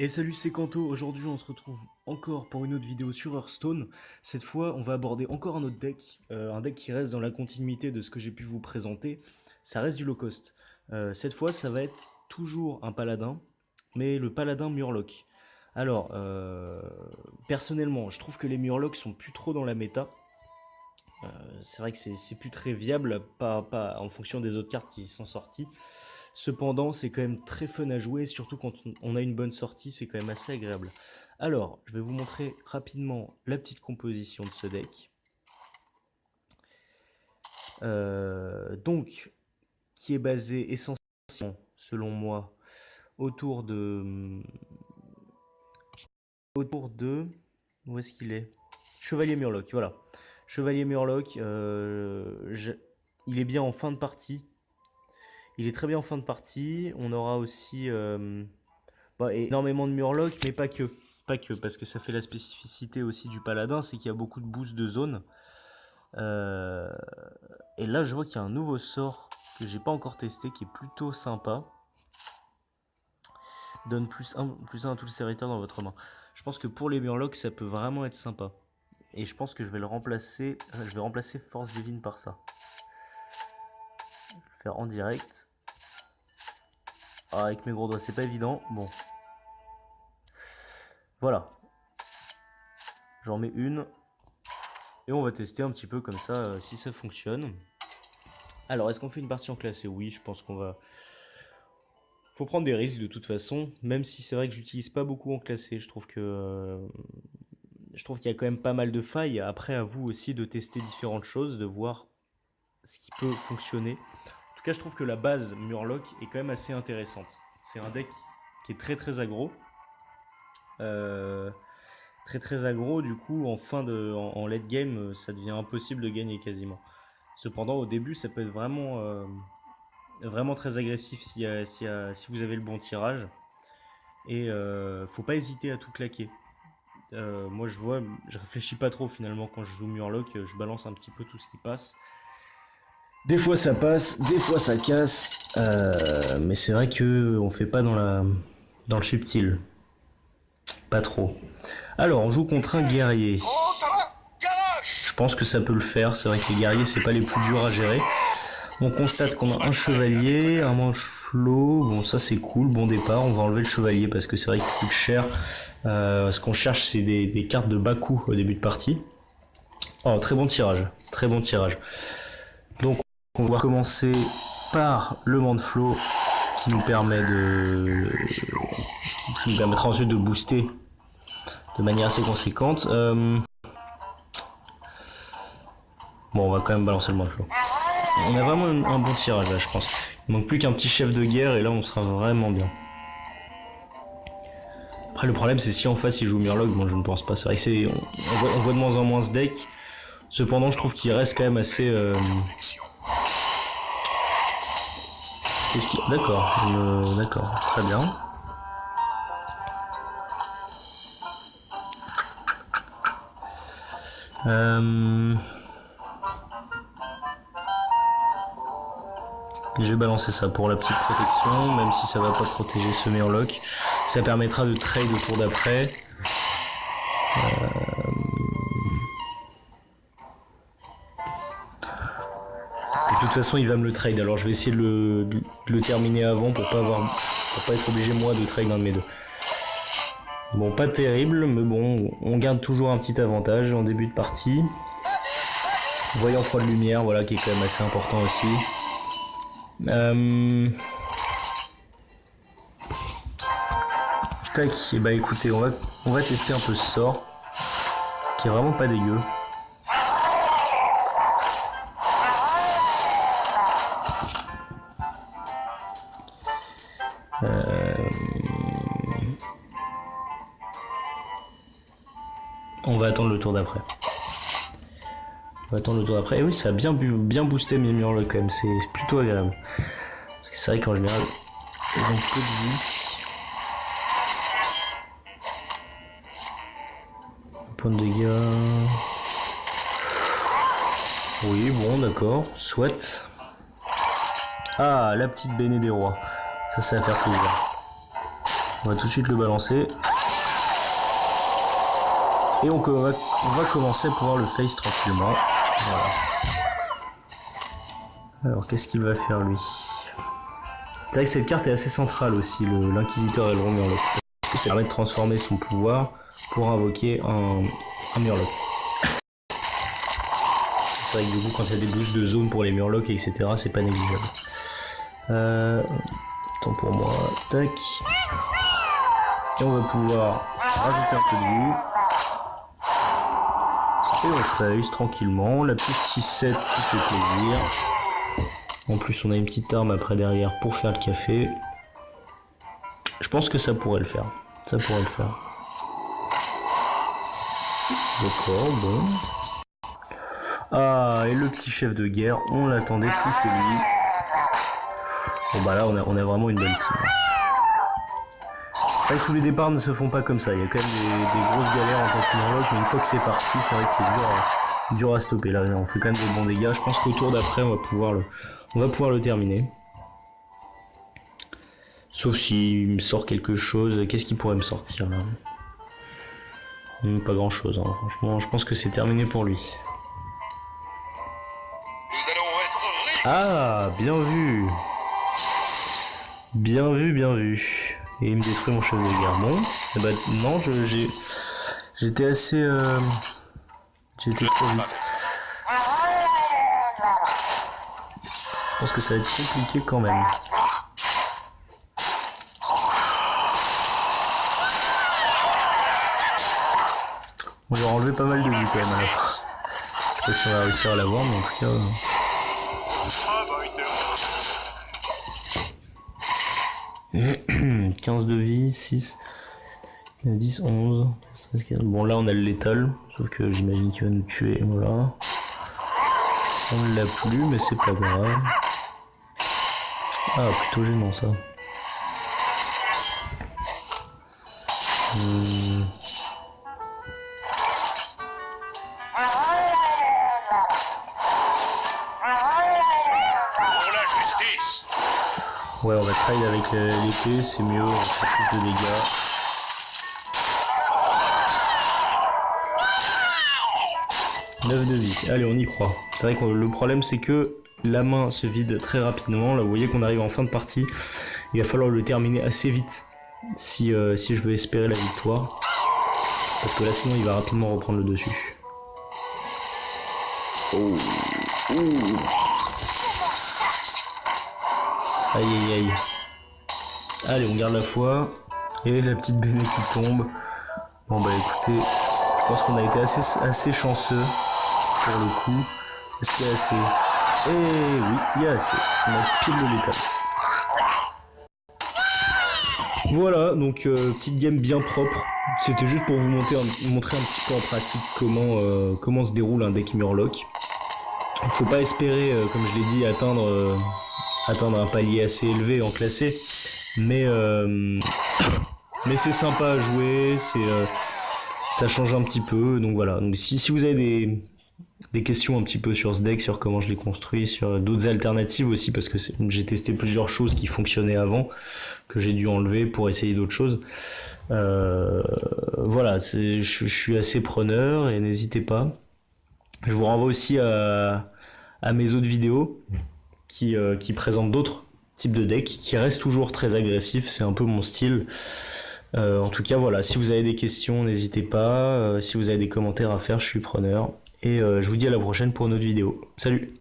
Et salut, c'est Kanto. Aujourd'hui, on se retrouve encore pour une autre vidéo sur Hearthstone. Cette fois, on va aborder encore un autre deck, un deck qui reste dans la continuité de ce que j'ai pu vous présenter. Ça reste du low cost. Cette fois, ça va être toujours un paladin, mais le paladin Murloc. Alors, personnellement, je trouve que les Murlocs sont plus trop dans la méta. C'est vrai que c'est plus très viable, pas en fonction des autres cartes qui sont sorties. Cependant, c'est quand même très fun à jouer, surtout quand on a une bonne sortie, c'est quand même assez agréable. Alors, je vais vous montrer rapidement la petite composition de ce deck. Donc, qui est basé essentiellement, selon moi, autour de... Où est-ce qu'il est? Chevalier Murloc, voilà. Chevalier Murloc, il est bien en fin de partie. Il est très bien en fin de partie. On aura aussi énormément de Murloc, mais pas que. Pas que, parce que ça fait la spécificité aussi du paladin, c'est qu'il y a beaucoup de boosts de zone. Et là, je vois qu'il y a un nouveau sort que j'ai pas encore testé, qui est plutôt sympa. Donne plus 1 à tous les serviteurs dans votre main. Je pense que pour les Murlocs, ça peut vraiment être sympa. Et je pense que je vais le remplacer. Je vais remplacer Force Divine par ça. Je vais le faire en direct. Ah, avec mes gros doigts, c'est pas évident. Bon. Voilà. J'en mets une. Et on va tester un petit peu comme ça si ça fonctionne. Alors, est-ce qu'on fait une partie en classé? Oui, je pense qu'on va... Faut prendre des risques de toute façon, même si c'est vrai que j'utilise pas beaucoup en classé. Je trouve qu'il y a quand même pas mal de failles. Après, à vous aussi de tester différentes choses, de voir ce qui peut fonctionner. En tout cas, je trouve que la base Murloc est quand même assez intéressante. C'est un deck qui est très très aggro. Très très aggro, du coup, en late game, ça devient impossible de gagner quasiment. Cependant, au début, ça peut être vraiment très agressif si vous avez le bon tirage. Et faut pas hésiter à tout claquer. Moi, je réfléchis pas trop finalement quand je joue Murloc, je balance un petit peu tout ce qui passe. Des fois ça passe, des fois ça casse, mais c'est vrai que on fait pas dans le subtil. Pas trop. Alors, on joue contre un guerrier. Je pense que ça peut le faire. C'est vrai que les guerriers, c'est pas les plus durs à gérer. On constate qu'on a un chevalier, un manche-flot. Bon, ça c'est cool, bon départ. On va enlever le chevalier parce que c'est vrai qu'il coûte cher. Ce qu'on cherche, c'est des cartes de bas coût au début de partie. Oh, très bon tirage. Très bon tirage. Donc, on va commencer par le manche-flot qui nous permettra ensuite de booster de manière assez conséquente. Bon, on va quand même balancer le manche-flot. On a vraiment un bon tirage là, je pense. Il manque plus qu'un petit chef de guerre et là on sera vraiment bien. Après le problème c'est si en face il joue Murloc, bon je ne pense pas. C'est vrai que on voit de moins en moins ce deck. Cependant je trouve qu'il reste quand même assez... D'accord, d'accord, très bien. Je vais balancer ça pour la petite protection, même si ça va pas protéger ce Murloc. Ça permettra de trade au tour d'après. De toute façon, il va me le trade, alors je vais essayer de le terminer avant pour pas être obligé moi de trade un de mes deux. Bon, pas terrible, mais bon, on garde toujours un petit avantage en début de partie. Voyant froid de lumière, voilà, qui est quand même assez important aussi. Tac, et bah écoutez, on va tester un peu ce sort, qui est vraiment pas dégueu. On va attendre le tour d'après. Et oui, ça a bien boosté mes Murlocs quand même, c'est plutôt agréable. Parce que c'est vrai qu'en général, ils ont peu de vie. Point de dégâts. Oui, bon, d'accord, soit. Ah, la petite Béné des Rois. Ça va faire plaisir. On va tout de suite le balancer. Et on va commencer à pouvoir le face tranquillement. Voilà. Alors qu'est-ce qu'il va faire lui? C'est vrai que cette carte est assez centrale aussi, l'inquisiteur et le Murloc. Ça permet de transformer son pouvoir pour invoquer un Murloc. C'est vrai que du coup quand il y a des boosts de zone pour les Murlocs etc, c'est pas négligeable. Temps pour moi, tac. Et on va pouvoir rajouter un peu de vue. Et on face tranquillement, la petite 6-7 qui fait plaisir. En plus on a une petite arme après derrière pour faire le café. Je pense que ça pourrait le faire. Ça pourrait le faire. D'accord, bon. Ah, et le petit chef de guerre, on l'attendait plus que lui. Bon bah là on a vraiment une bonne team. C'est vrai que tous les départs ne se font pas comme ça. Il y a quand même des grosses galères en tant que Murloc, mais une fois que c'est parti, c'est vrai que c'est dur à stopper. Là on fait quand même des bons dégâts. Je pense qu'au tour d'après on va pouvoir le terminer. Sauf s'il me sort quelque chose. Qu'est-ce qu'il pourrait me sortir là? Pas grand chose, hein. Franchement, je pense que c'est terminé pour lui. Ah, bien vu. Bien vu, bien vu. Et il me détruit mon chef de guerre. Bon, eh ben, non, j'étais assez... J'étais trop vite. Je pense que ça va être compliqué quand même. On va enlever pas mal de vie quand même à la fin. Je sais pas si on va réussir à l'avoir, mais en tout cas... 15 de vie, 6, 10, 11, 13, 15. Bon là on a le létal, sauf que j'imagine qu'il va nous tuer, voilà. On ne l'a plus, mais c'est pas grave. Ah, plutôt gênant ça. Ouais, on va trade avec l'épée, c'est mieux, on fait plus de dégâts. Neuf de vie, allez on y croit. C'est vrai que le problème c'est que la main se vide très rapidement. Là vous voyez qu'on arrive en fin de partie. Il va falloir le terminer assez vite si je veux espérer la victoire. Parce que là sinon il va rapidement reprendre le dessus. Oh. Aïe aïe aïe. Allez, on garde la foi. Et la petite Béné qui tombe. Bon bah écoutez, je pense qu'on a été assez chanceux pour le coup. Est-ce qu'il y a assez? Eh oui, il y a assez. On a pile de l'état. Voilà, donc petite game bien propre. C'était juste pour vous montrer un petit peu en pratique comment se déroule un deck Murloc. Faut pas espérer, comme je l'ai dit, atteindre un palier assez élevé en classé, mais c'est sympa à jouer, ça change un petit peu, donc voilà. Donc si vous avez des questions un petit peu sur ce deck, sur comment je l'ai construit, sur d'autres alternatives aussi, parce que j'ai testé plusieurs choses qui fonctionnaient avant, que j'ai dû enlever pour essayer d'autres choses. Voilà, je suis assez preneur et n'hésitez pas. Je vous renvoie aussi à mes autres vidéos qui présentent d'autres types de decks qui restent toujours très agressifs, c'est un peu mon style. En tout cas voilà, si vous avez des questions n'hésitez pas, si vous avez des commentaires à faire je suis preneur et je vous dis à la prochaine pour une autre vidéo. Salut!